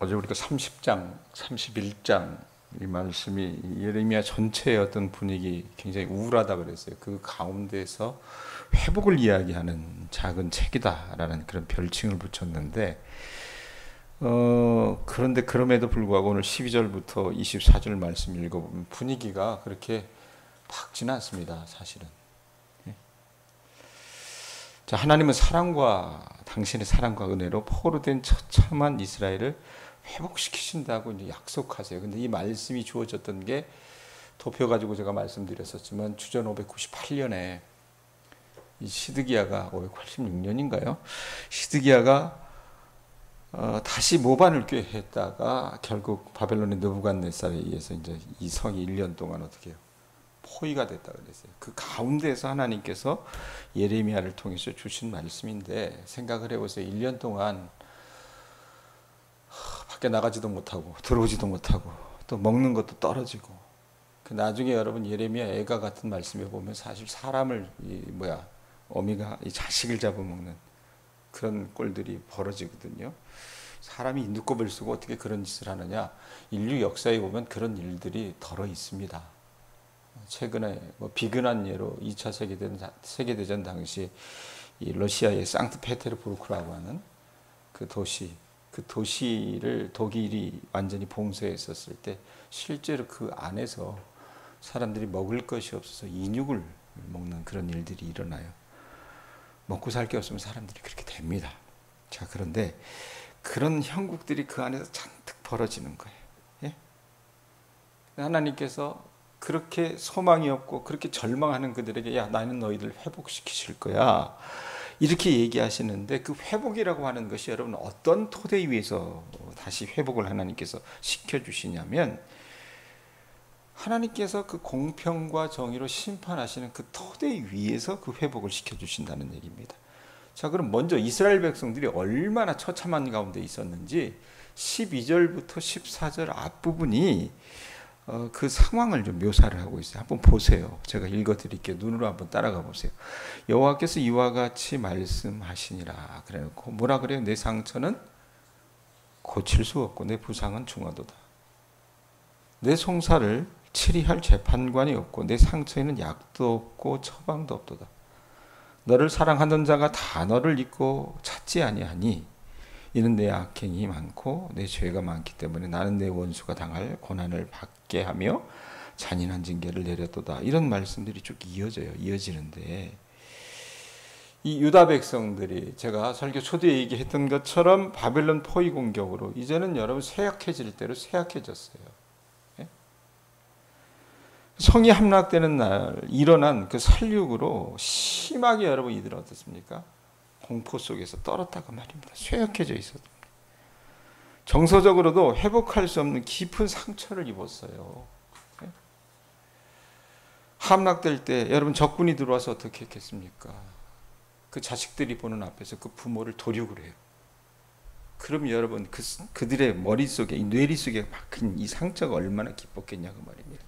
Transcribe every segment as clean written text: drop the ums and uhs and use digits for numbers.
어제 우리가 30장, 31장 이 말씀이 예레미야 전체의 어떤 분위기 굉장히 우울하다 그랬어요. 그 가운데서 회복을 이야기하는 작은 책이다라는 그런 별칭을 붙였는데 그런데 그럼에도 불구하고 오늘 12절부터 24절 말씀 읽어보면 분위기가 그렇게 밝지는 않습니다. 사실은. 자, 하나님은 사랑과 당신의 사랑과 은혜로 포로된 처참한 이스라엘을 회복시키신다고 이제 약속하세요. 근데 이 말씀이 주어졌던 게 도표 가지고 제가 말씀드렸었지만 주전 598년에 이 시드기야가 586년인가요? 시드기야가 다시 모반을 꾀했다가 결국 바벨론의 느부갓네살에 의해서 이제 이 성이 1년 동안 어떻게 해요? 포위가 됐다 그랬어요. 그 가운데서 하나님께서 예레미야를 통해서 주신 말씀인데 생각을 해보세요. 1년 동안 밖에 나가지도 못하고 들어오지도 못하고 또 먹는 것도 떨어지고 그 나중에 여러분 예레미야 애가 같은 말씀에 보면 사실 사람을 어미가 이 자식을 잡아먹는 그런 꼴들이 벌어지거든요. 사람이 눈곱을 쓰고 어떻게 그런 짓을 하느냐. 인류 역사에 보면 그런 일들이 덜어 있습니다. 최근에 비근한 예로 2차 세계대전 당시 이 러시아의 상트페테르부르크라고 하는 그 도시를 독일이 완전히 봉쇄했었을 때 실제로 그 안에서 사람들이 먹을 것이 없어서 인육을 먹는 그런 일들이 일어나요. 먹고 살 게 없으면 사람들이 그렇게 됩니다. 자, 그런데 그런 형국들이 그 안에서 잔뜩 벌어지는 거예요. 예? 하나님께서 그렇게 소망이 없고 그렇게 절망하는 그들에게 야, 나는 너희들 회복시키실 거야. 이렇게 얘기하시는데 그 회복이라고 하는 것이 여러분 어떤 토대 위에서 다시 회복을 하나님께서 시켜주시냐면 하나님께서 그 공평과 정의로 심판하시는 그 토대 위에서 그 회복을 시켜주신다는 얘기입니다. 자, 그럼 먼저 이스라엘 백성들이 얼마나 처참한 가운데 있었는지 12절부터 14절 앞부분이 그 상황을 좀 묘사를 하고 있어요. 한번 보세요. 제가 읽어드릴게요. 눈으로 한번 따라가 보세요. 여호와께서 이와 같이 말씀하시니라. 그래놓고 뭐라 그래요? 내 상처는 고칠 수 없고 내 부상은 중하도다. 내 송사를 치리할 재판관이 없고 내 상처에는 약도 없고 처방도 없도다. 너를 사랑하던 자가 다 너를 잊고 찾지 아니하니 이는 내 악행이 많고 내 죄가 많기 때문에 나는 내 원수가 당할 고난을 받게 하며 잔인한 징계를 내렸도다. 이런 말씀들이 쭉 이어지는데 이 유다 백성들이 제가 설교 초대에 얘기했던 것처럼 바벨론 포위 공격으로 이제는 여러분 쇠약해질 대로 쇠약해졌어요. 성이 함락되는 날 일어난 그 살육으로 심하게 여러분 이들은 어떻습니까? 공포 속에서 떨었다고 말입니다. 쇠약해져 있었던 정서적으로도 회복할 수 없는 깊은 상처를 입었어요. 함락될 때 여러분 적군이 들어와서 어떻게 했겠습니까? 그 자식들이 보는 앞에서 그 부모를 도륙을 해요. 그럼 여러분 그들의 머릿속에 이 뇌리 속에 박힌 이 상처가 얼마나 깊었겠냐고 말입니다.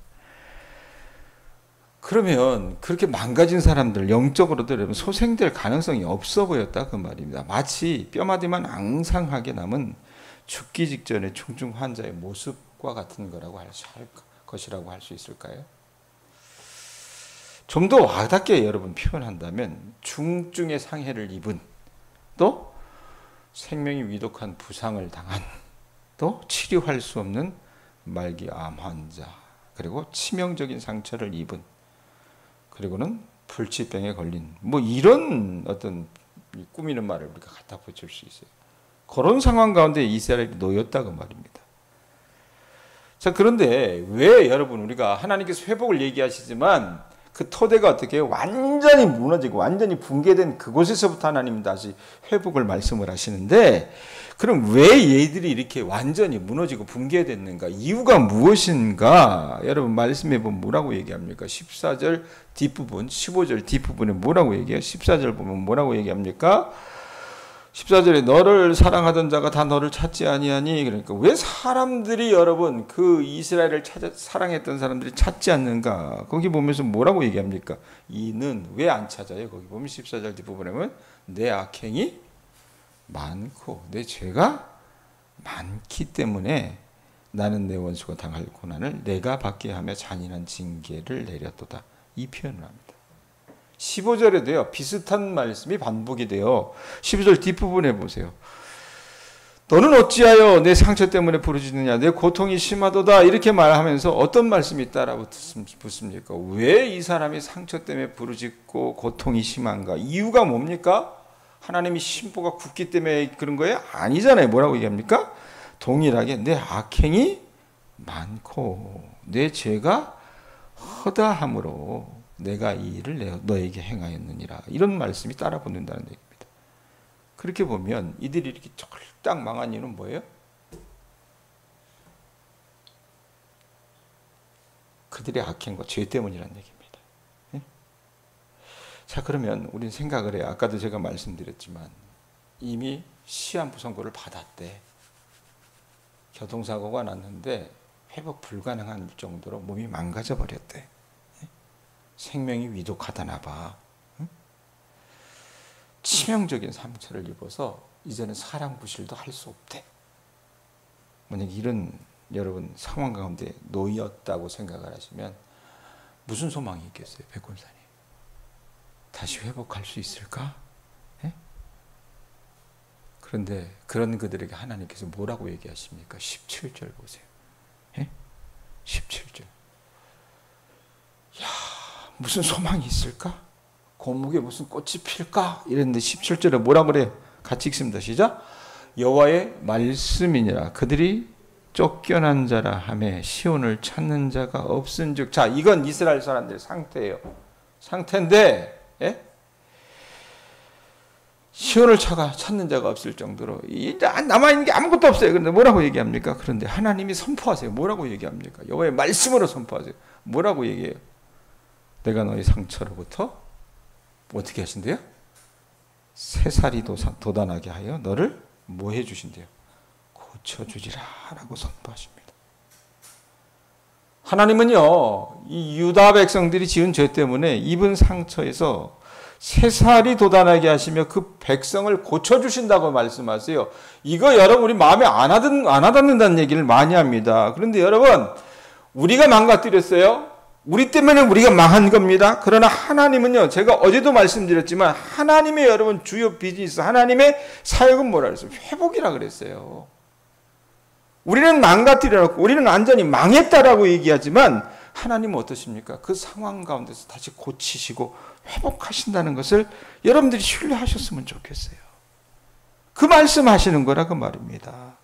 그러면 그렇게 망가진 사람들 영적으로도 여러분 소생될 가능성이 없어 보였다 그 말입니다. 마치 뼈마디만 앙상하게 남은 죽기 직전의 중증 환자의 모습과 같은 것이라고 할 수 있을까요? 좀 더 와닿게 여러분 표현한다면 중증의 상해를 입은 또 생명이 위독한 부상을 당한 또 치료할 수 없는 말기 암 환자 그리고 치명적인 상처를 입은 그리고는 불치병에 걸린 이런 어떤 꾸미는 말을 우리가 갖다 붙일 수 있어요. 그런 상황 가운데 이스라엘이 놓였다고 말입니다. 자, 그런데 왜 여러분 우리가 하나님께서 회복을 얘기하시지만 그 토대가 어떻게 해요? 완전히 무너지고 완전히 붕괴된 그곳에서부터 하나님 다시 회복을 말씀을 하시는데 그럼 왜 얘들이 이렇게 완전히 무너지고 붕괴됐는가? 이유가 무엇인가? 여러분 말씀해 보면 뭐라고 얘기합니까? 14절 뒷부분, 15절 뒷부분에 뭐라고 얘기해요? 14절 보면 뭐라고 얘기합니까? 14절에 너를 사랑하던 자가 다 너를 찾지 아니하니 그러니까 왜 사람들이 여러분 그 이스라엘을 사랑했던 사람들이 찾지 않는가? 거기 보면서 뭐라고 얘기합니까? 이는 왜 안 찾아요? 거기 보면 14절 뒷부분에 보면 내 악행이 많고 내 죄가 많기 때문에 나는 내 원수가 당할 고난을 내가 받게 하며 잔인한 징계를 내렸도다. 이 표현을 합니다. 15절에도요. 비슷한 말씀이 반복이 돼요. 15절 뒷부분에 보세요. 너는 어찌하여 내 상처 때문에 부르짖느냐 내 고통이 심하도다 이렇게 말하면서 어떤 말씀이 따라붙습니까? 왜 이 사람이 상처 때문에 부르짖고 고통이 심한가? 이유가 뭡니까? 하나님이 심보가 굳기 때문에 그런 거예요? 아니잖아요. 뭐라고 얘기합니까? 동일하게 내 악행이 많고 내 죄가 허다함으로 내가 이 일을 너에게 행하였느니라. 이런 말씀이 따라 붙는다는 얘기입니다. 그렇게 보면 이들이 이렇게 쫄딱 망한 이유는 뭐예요? 그들의 악행과 죄 때문이라는 얘기입니다. 예? 자, 그러면 우리는 생각을 해요. 아까도 제가 말씀드렸지만 이미 시한부 선고를 받았대. 교통사고가 났는데 회복 불가능한 정도로 몸이 망가져 버렸대. 예? 생명이 위독하다나 봐. 치명적인 상처를 입어서 이제는 사랑 구실도 할 수 없대. 만약 이런 여러분 상황 가운데 놓였다고 생각을 하시면 무슨 소망이 있겠어요, 백골사님? 다시 회복할 수 있을까? 예? 그런데 그런 그들에게 하나님께서 뭐라고 얘기하십니까? 17절 보세요. 예? 17절. 야, 무슨 소망이 있을까? 고목에 무슨 꽃이 필까? 이랬는데 17절에 뭐라 그래요? 같이 읽습니다. 시작. 여호와의 말씀이니라. 그들이 쫓겨난 자라 하며 시온을 찾는 자가 없은즉. 자, 이건 이스라엘 사람들의 상태예요. 상태인데 예? 시온을 찾는 자가 없을 정도로 남아있는 게 아무것도 없어요. 그런데 뭐라고 얘기합니까? 그런데 하나님이 선포하세요. 뭐라고 얘기합니까? 여호와의 말씀으로 선포하세요. 뭐라고 얘기해요? 내가 너희 상처로부터 어떻게 하신대요? 새살이 돋아나게 하여 너를 뭐 해주신대요? 고쳐주리라 라고 선포하십니다. 하나님은요, 이 유다 백성들이 지은 죄 때문에 입은 상처에서 새살이 돋아나게 하시며 그 백성을 고쳐주신다고 말씀하세요. 이거 여러분 우리 마음에 안 와닿는다는 얘기를 많이 합니다. 그런데 여러분, 우리가 망가뜨렸어요. 우리 때문에 우리가 망한 겁니다. 그러나 하나님은요, 제가 어제도 말씀드렸지만 하나님의 여러분 주요 비즈니스, 하나님의 사역은 뭐라 그랬어요? 회복이라 그랬어요. 우리는 망가뜨려놓고 우리는 완전히 망했다라고 얘기하지만 하나님은 어떠십니까? 그 상황 가운데서 다시 고치시고 회복하신다는 것을 여러분들이 신뢰하셨으면 좋겠어요. 그 말씀하시는 거라 그 말입니다.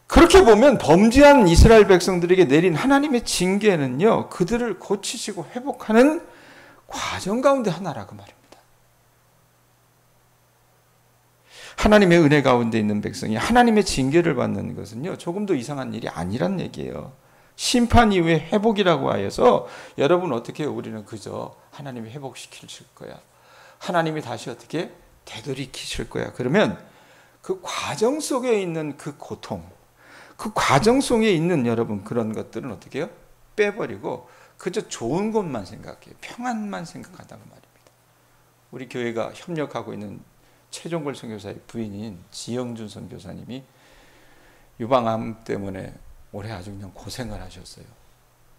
그렇게 보면 범죄한 이스라엘 백성들에게 내린 하나님의 징계는요, 그들을 고치시고 회복하는 과정 가운데 하나라고 말입니다. 하나님의 은혜 가운데 있는 백성이 하나님의 징계를 받는 것은요, 조금도 이상한 일이 아니란 얘기예요. 심판 이후에 회복이라고 하여서 여러분 어떻게 해요? 우리는 그저 하나님이 회복시키실 거야. 하나님이 다시 어떻게 되돌이키실 거야. 그러면 그 과정 속에 있는 그 고통, 그 과정 속에 있는 여러분 그런 것들은 어떻게 해요? 빼버리고 그저 좋은 것만 생각해요. 평안만 생각한다는 말입니다. 우리 교회가 협력하고 있는 최종걸 선교사의 부인인 지영준 선교사님이 유방암 때문에 올해 아주 그냥 고생을 하셨어요.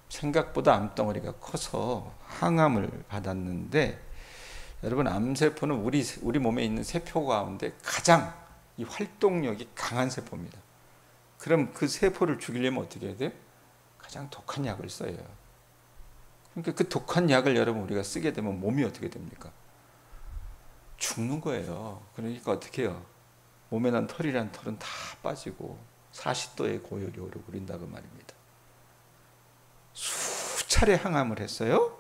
생각보다 암덩어리가 커서 항암을 받았는데 여러분 암세포는 우리 몸에 있는 세포 가운데 가장 이 활동력이 강한 세포입니다. 그럼 그 세포를 죽이려면 어떻게 해야 돼요? 가장 독한 약을 써요. 그러니까 그 독한 약을 여러분 우리가 쓰게 되면 몸이 어떻게 됩니까? 죽는 거예요. 그러니까 어떻게 해요? 몸에 난 털이란 털은 다 빠지고 40도의 고열이 오르고 그린다고 말입니다. 수차례 항암을 했어요.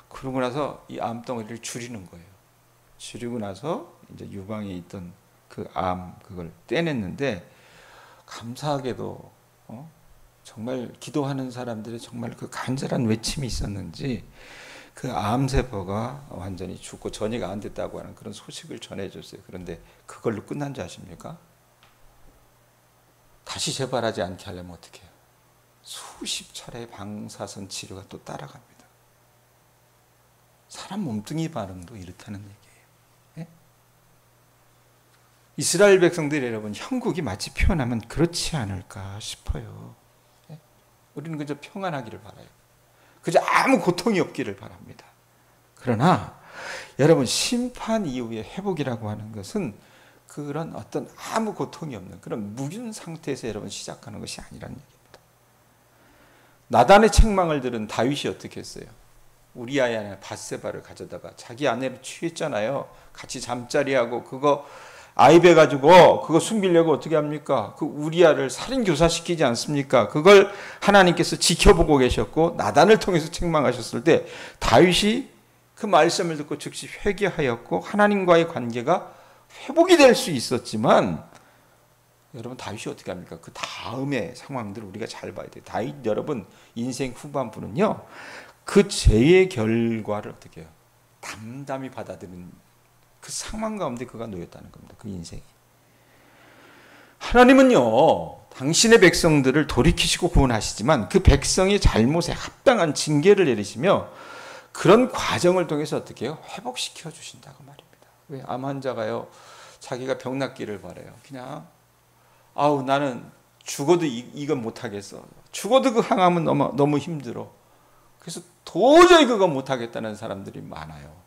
그러고 나서 이 암덩어리를 줄이는 거예요. 줄이고 나서 이제 유방에 있던 그 그걸 떼냈는데 감사하게도 정말 기도하는 사람들의 정말 그 간절한 외침이 있었는지 그 암세포가 완전히 죽고 전이가 안 됐다고 하는 그런 소식을 전해줬어요. 그런데 그걸로 끝난 줄 아십니까? 다시 재발하지 않게 하려면 어떻게 해요? 수십 차례의 방사선 치료가 또 따라갑니다. 사람 몸뚱이 반응도 이렇다는 얘기예요. 예? 이스라엘 백성들이 여러분 형국이 마치 표현하면 그렇지 않을까 싶어요. 우리는 그저 평안하기를 바라요. 그저 아무 고통이 없기를 바랍니다. 그러나 여러분 심판 이후의 회복이라고 하는 것은 그런 어떤 아무 고통이 없는 그런 무균 상태에서 여러분 시작하는 것이 아니라는 얘기입니다. 나단의 책망을 들은 다윗이 어떻게 했어요? 우리아의 아내 밧세바를 가져다가 자기 아내를 취했잖아요. 같이 잠자리하고 그거 아이배 가지고 그거 숨기려고 어떻게 합니까? 그 우리아를 살인 교사시키지 않습니까? 그걸 하나님께서 지켜보고 계셨고 나단을 통해서 책망하셨을 때 다윗이 그 말씀을 듣고 즉시 회개하였고 하나님과의 관계가 회복이 될 수 있었지만 여러분 다윗이 어떻게 합니까? 그 다음의 상황들을 우리가 잘 봐야 돼요. 다윗 여러분 인생 후반부는요. 그 죄의 결과를 어떻게 해요? 담담히 받아들이는 그 상황 가운데 그가 놓였다는 겁니다. 그 인생이. 하나님은요. 당신의 백성들을 돌이키시고 구원하시지만 그 백성의 잘못에 합당한 징계를 내리시며 그런 과정을 통해서 어떻게 해요? 회복시켜 주신다고 말입니다. 왜? 암 환자가요. 자기가 병 낫기를 바라요. 그냥 아우 나는 죽어도 이건 못하겠어. 죽어도 그 항암은 너무 힘들어. 그래서 도저히 그거 못하겠다는 사람들이 많아요.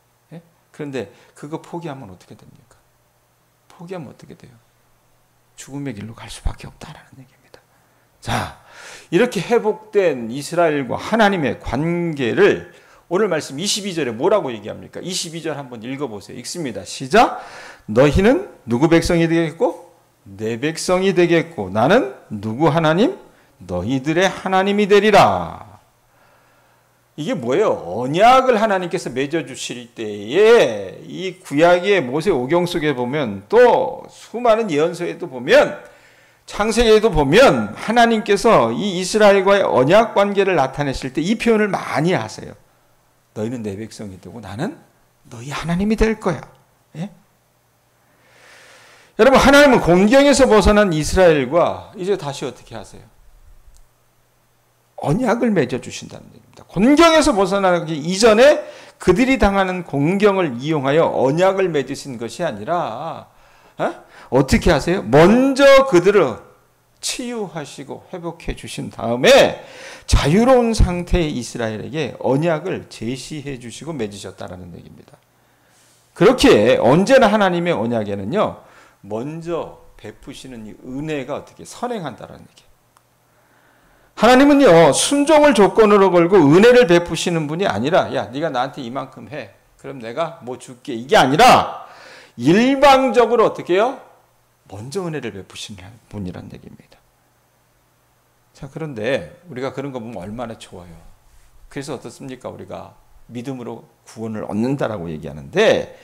그런데 그거 포기하면 어떻게 됩니까? 포기하면 어떻게 돼요? 죽음의 길로 갈 수밖에 없다라는 얘기입니다. 자, 이렇게 회복된 이스라엘과 하나님의 관계를 오늘 말씀 22절에 뭐라고 얘기합니까? 22절 한번 읽어보세요. 읽습니다. 시작. 너희는 누구 백성이 되겠고 내 백성이 되겠고 나는 누구 하나님? 너희들의 하나님이 되리라. 이게 뭐예요? 언약을 하나님께서 맺어주실 때에 이 구약의 모세 오경 속에 보면 또 수많은 예언서에도 보면 창세기에도 보면 하나님께서 이 이스라엘과의 언약 관계를 나타내실 때 이 표현을 많이 하세요. 너희는 내 백성이 되고 나는 너희 하나님이 될 거야. 예? 여러분 하나님은 공경에서 벗어난 이스라엘과 이제 다시 어떻게 하세요? 언약을 맺어주신다는 얘기입니다. 공경에서 벗어나기 이전에 그들이 당하는 공경을 이용하여 언약을 맺으신 것이 아니라 어떻게 하세요? 먼저 그들을 치유하시고 회복해 주신 다음에 자유로운 상태의 이스라엘에게 언약을 제시해 주시고 맺으셨다는 얘기입니다. 그렇게 언제나 하나님의 언약에는요. 먼저 베푸시는 이 은혜가 어떻게 선행한다는 얘기예요. 하나님은요. 순종을 조건으로 걸고 은혜를 베푸시는 분이 아니라 야 네가 나한테 이만큼 해. 그럼 내가 뭐 줄게. 이게 아니라 일방적으로 어떻게 해요? 먼저 은혜를 베푸시는 분이란 얘기입니다. 자, 그런데 우리가 그런 거 보면 얼마나 좋아요. 그래서 어떻습니까? 우리가 믿음으로 구원을 얻는다라고 얘기하는데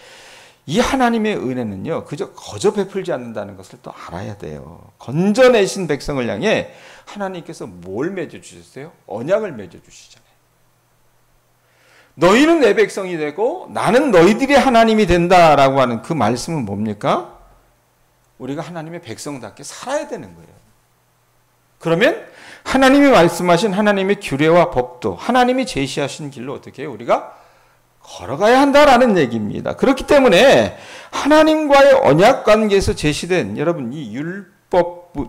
이 하나님의 은혜는요. 그저 거저 베풀지 않는다는 것을 또 알아야 돼요. 건져내신 백성을 향해 하나님께서 뭘 맺어주셨어요? 언약을 맺어주시잖아요. 너희는 내 백성이 되고 나는 너희들의 하나님이 된다라고 하는 그 말씀은 뭡니까? 우리가 하나님의 백성답게 살아야 되는 거예요. 그러면 하나님이 말씀하신 하나님의 규례와 법도 하나님이 제시하신 길로 어떻게 해요? 우리가 걸어가야 한다라는 얘기입니다. 그렇기 때문에 하나님과의 언약 관계에서 제시된 여러분 이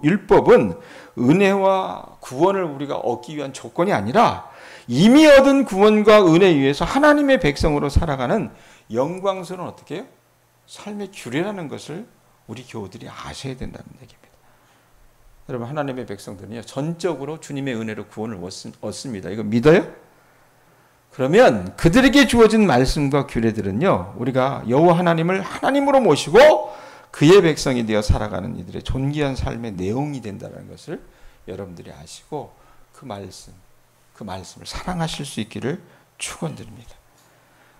율법은 은혜와 구원을 우리가 얻기 위한 조건이 아니라 이미 얻은 구원과 은혜 위에서 하나님의 백성으로 살아가는 영광스러운 어떻게 해요? 삶의 규례라는 것을 우리 교우들이 아셔야 된다는 얘기입니다. 여러분 하나님의 백성들은요 전적으로 주님의 은혜로 구원을 얻습니다. 이거 믿어요? 그러면 그들에게 주어진 말씀과 규례들은요 우리가 여호와 하나님을 하나님으로 모시고 그의 백성이 되어 살아가는 이들의 존귀한 삶의 내용이 된다는 것을 여러분들이 아시고 그 말씀을 사랑하실 수 있기를 축원드립니다.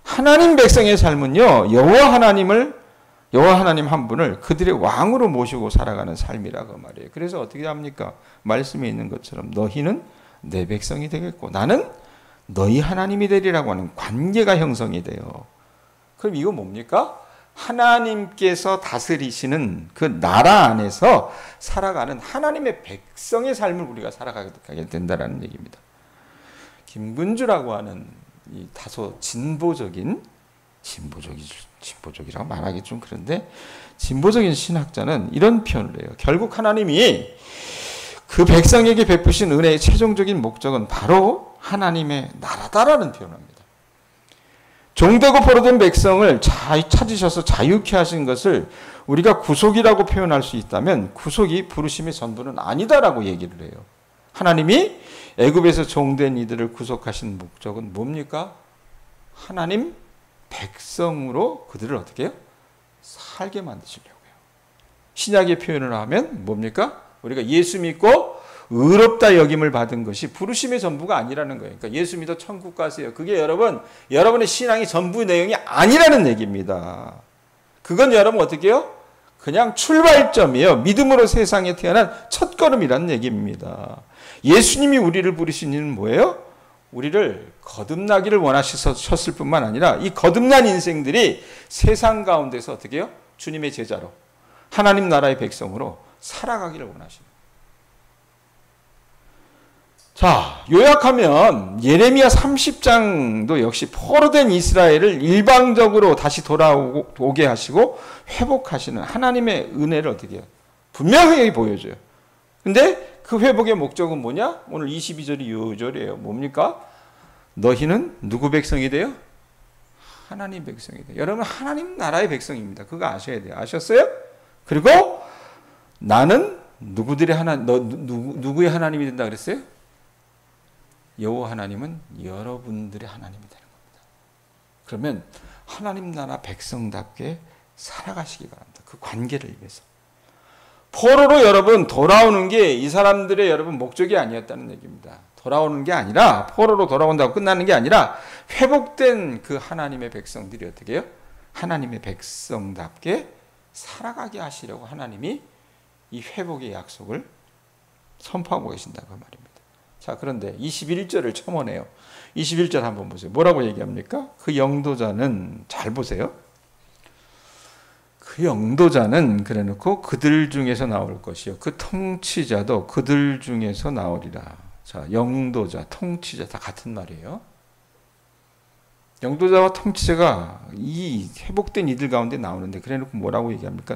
하나님 백성의 삶은요 여호와 하나님 한 분을 그들의 왕으로 모시고 살아가는 삶이라고 말이에요. 그래서 어떻게 합니까? 말씀에 있는 것처럼 너희는 내 백성이 되겠고 나는 너희 하나님이 되리라고 하는 관계가 형성이 돼요. 그럼 이거 뭡니까? 하나님께서 다스리시는 그 나라 안에서 살아가는 하나님의 백성의 삶을 우리가 살아가게 된다는 얘기입니다. 김근주라고 하는 이 다소 진보적이지 진보적이라고 말하기 좀 그런데 진보적인 신학자는 이런 표현을 해요. 결국 하나님이 그 백성에게 베푸신 은혜의 최종적인 목적은 바로 하나님의 나라다라는 표현을 합니다. 종되고 포로된 백성을 찾으셔서 자유케 하신 것을 우리가 구속이라고 표현할 수 있다면 구속이 부르심의 전부는 아니다라고 얘기를 해요. 하나님이 애굽에서 종된 이들을 구속하신 목적은 뭡니까? 하나님 백성으로 그들을 어떻게 해요? 살게 만드시려고요. 신약의 표현을 하면 뭡니까? 우리가 예수 믿고 의롭다 여김을 받은 것이 부르심의 전부가 아니라는 거예요. 그러니까 예수 믿어 천국 가세요. 그게 여러분의 신앙이 전부 내용이 아니라는 얘기입니다. 그건 여러분 어떻게 해요? 그냥 출발점이에요. 믿음으로 세상에 태어난 첫걸음이라는 얘기입니다. 예수님이 우리를 부르신 이유는 뭐예요? 우리를 거듭나기를 원하셨을 뿐만 아니라 이 거듭난 인생들이 세상 가운데서 어떻게 해요? 주님의 제자로 하나님 나라의 백성으로 살아가기를 원하십니다. 자, 요약하면 예레미야 30장도 역시 포로된 이스라엘을 일방적으로 다시 돌아오게 하시고 회복하시는 하나님의 은혜를 어떻게 해요? 분명하게 보여줘요. 근데 그 회복의 목적은 뭐냐? 오늘 22절이 요절이에요. 뭡니까? 너희는 누구 백성이 돼요? 하나님 백성이 돼요. 여러분 하나님 나라의 백성입니다. 그거 아셔야 돼요. 아셨어요? 그리고 나는 누구들의 누구의 하나님이 된다 그랬어요? 여호와 하나님은 여러분들의 하나님이 되는 겁니다. 그러면 하나님 나라 백성답게 살아가시기 바랍니다. 그 관계를 위해서. 포로로 여러분 돌아오는 게 이 사람들의 여러분 목적이 아니었다는 얘기입니다. 돌아오는 게 아니라 포로로 돌아온다고 끝나는 게 아니라 회복된 그 하나님의 백성들이 어떻게 해요? 하나님의 백성답게 살아가게 하시려고 하나님이 이 회복의 약속을 선포하고 계신다고 말입니다. 자, 그런데 21절을 첨언해요. 21절 한번 보세요. 뭐라고 얘기합니까? 그 영도자는 잘 보세요. 그 영도자는 그래놓고 그들 중에서 나올 것이요. 그 통치자도 그들 중에서 나오리라. 자, 영도자, 통치자 다 같은 말이에요. 영도자와 통치자가 이 회복된 이들 가운데 나오는데 그래놓고 뭐라고 얘기합니까?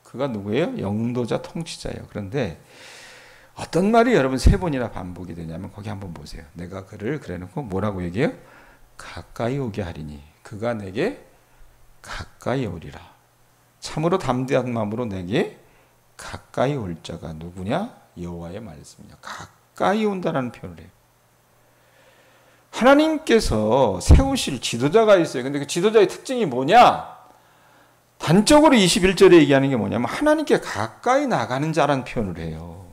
그가 누구예요? 영도자, 통치자예요. 그런데 어떤 말이 여러분 세 번이나 반복이 되냐면 거기 한번 보세요. 내가 그를 그래놓고 뭐라고 얘기해요? 가까이 오게 하리니 그가 내게 가까이 오리라. 참으로 담대한 마음으로 내게 가까이 올 자가 누구냐? 여호와의 말씀이냐. 가까이 온다라는 표현을 해요. 하나님께서 세우실 지도자가 있어요. 근데 그 지도자의 특징이 뭐냐? 단적으로 21절에 얘기하는 게 뭐냐면 하나님께 가까이 나가는 자라는 표현을 해요.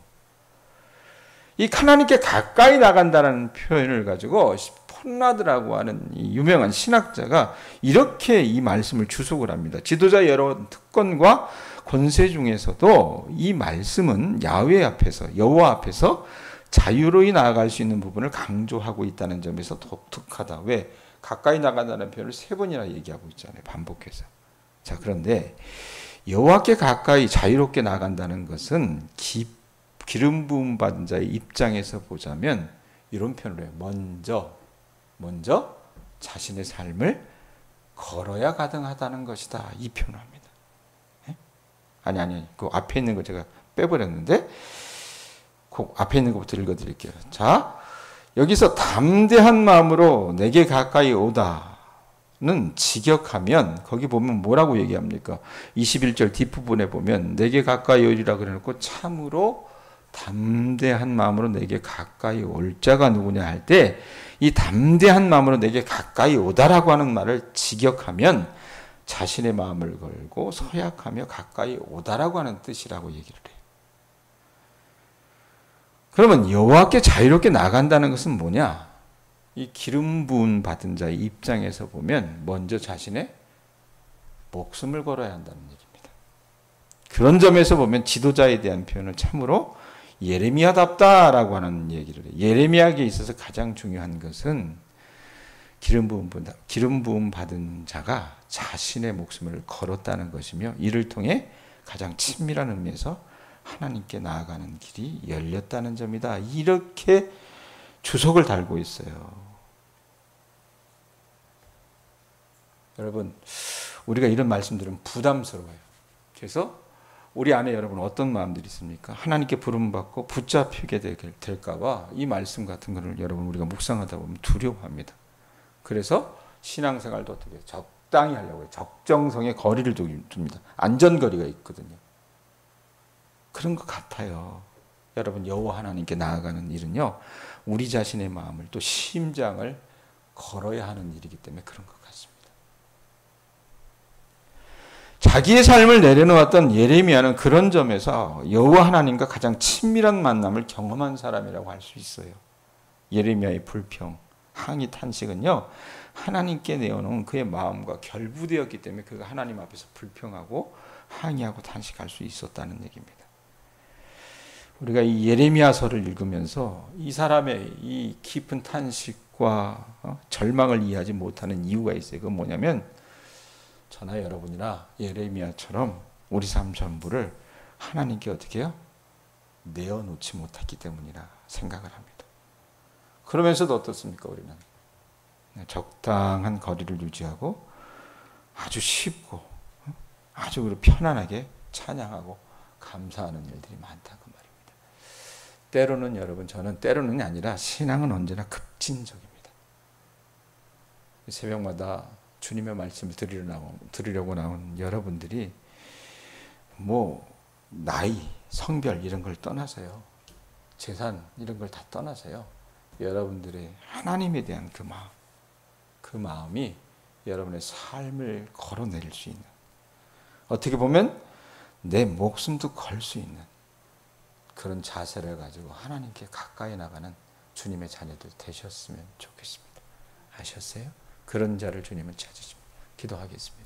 이 하나님께 가까이 나간다는 표현을 가지고 폰라드라고 하는 이 유명한 신학자가 이렇게 이 말씀을 주석을 합니다. 지도자의 여러 특권과 권세 중에서도 이 말씀은 야훼 앞에서 여호와 앞에서 자유로이 나아갈 수 있는 부분을 강조하고 있다는 점에서 독특하다. 왜? 가까이 나간다는 표현을 세 번이나 얘기하고 있잖아요. 반복해서. 자, 그런데 여호와께 가까이 자유롭게 나간다는 것은 기름 부음 받은 자의 입장에서 보자면 이런 표현을 해요. 먼저 자신의 삶을 걸어야 가능하다는 것이다. 이 표현을 합니다. 아니. 그 앞에 있는 거 제가 빼버렸는데 그 앞에 있는 것부터 읽어드릴게요. 자, 여기서 담대한 마음으로 내게 가까이 오다는 직역하면 거기 보면 뭐라고 얘기합니까? 21절 뒷부분에 보면 내게 가까이 오리라 그래놓고 참으로 담대한 마음으로 내게 가까이 올 자가 누구냐 할 때 이 담대한 마음으로 내게 가까이 오다라고 하는 말을 직역하면 자신의 마음을 걸고 서약하며 가까이 오다라고 하는 뜻이라고 얘기를 해요. 그러면 여호와께 자유롭게 나간다는 것은 뭐냐? 이 기름 부음 받은 자의 입장에서 보면 먼저 자신의 목숨을 걸어야 한다는 얘기입니다. 그런 점에서 보면 지도자에 대한 표현을 참으로 예레미야답다라고 하는 얘기를 해요. 예레미야에게 있어서 가장 중요한 것은 기름 부음 받은 자가 자신의 목숨을 걸었다는 것이며 이를 통해 가장 친밀한 의미에서 하나님께 나아가는 길이 열렸다는 점이다. 이렇게 주석을 달고 있어요. 여러분, 우리가 이런 말씀 들으면 부담스러워요. 그래서 우리 안에 여러분 어떤 마음들이 있습니까? 하나님께 부름받고 붙잡히게 될까 봐 이 말씀 같은 거를 여러분 우리가 묵상하다 보면 두려워합니다. 그래서 신앙생활도 어떻게 해요? 적당히 하려고 해요. 적정성의 거리를 둡니다. 안전거리가 있거든요. 그런 것 같아요. 여러분, 여호와 하나님께 나아가는 일은요, 우리 자신의 마음을 또 심장을 걸어야 하는 일이기 때문에 그런 것 같습니다. 자기의 삶을 내려놓았던 예레미야는 그런 점에서 여호와 하나님과 가장 친밀한 만남을 경험한 사람이라고 할 수 있어요. 예레미야의 불평, 항의, 탄식은요, 하나님께 내어놓은 그의 마음과 결부되었기 때문에 그가 하나님 앞에서 불평하고 항의하고 탄식할 수 있었다는 얘기입니다. 우리가 이 예레미야서를 읽으면서 이 사람의 이 깊은 탄식과 절망을 이해하지 못하는 이유가 있어요. 그건 뭐냐면 저나 여러분이나 예레미야처럼 우리 삶 전부를 하나님께 어떻게 해요? 내어놓지 못했기 때문이라 생각을 합니다. 그러면서도 어떻습니까? 우리는 적당한 거리를 유지하고 아주 쉽고 아주 편안하게 찬양하고 감사하는 일들이 많다 그 말입니다. 때로는 여러분, 저는 때로는 아니라 신앙은 언제나 급진적입니다. 새벽마다 주님의 말씀을 들으려고 나온 여러분들이 뭐 나이, 성별 이런 걸 떠나서요, 재산 이런 걸 다 떠나서요, 여러분들의 하나님에 대한 그 마음이 여러분의 삶을 걸어내릴 수 있는, 어떻게 보면 내 목숨도 걸 수 있는 그런 자세를 가지고 하나님께 가까이 나가는 주님의 자녀들 되셨으면 좋겠습니다. 아셨어요? 그런 자를 주님은 찾으십니다. 기도하겠습니다.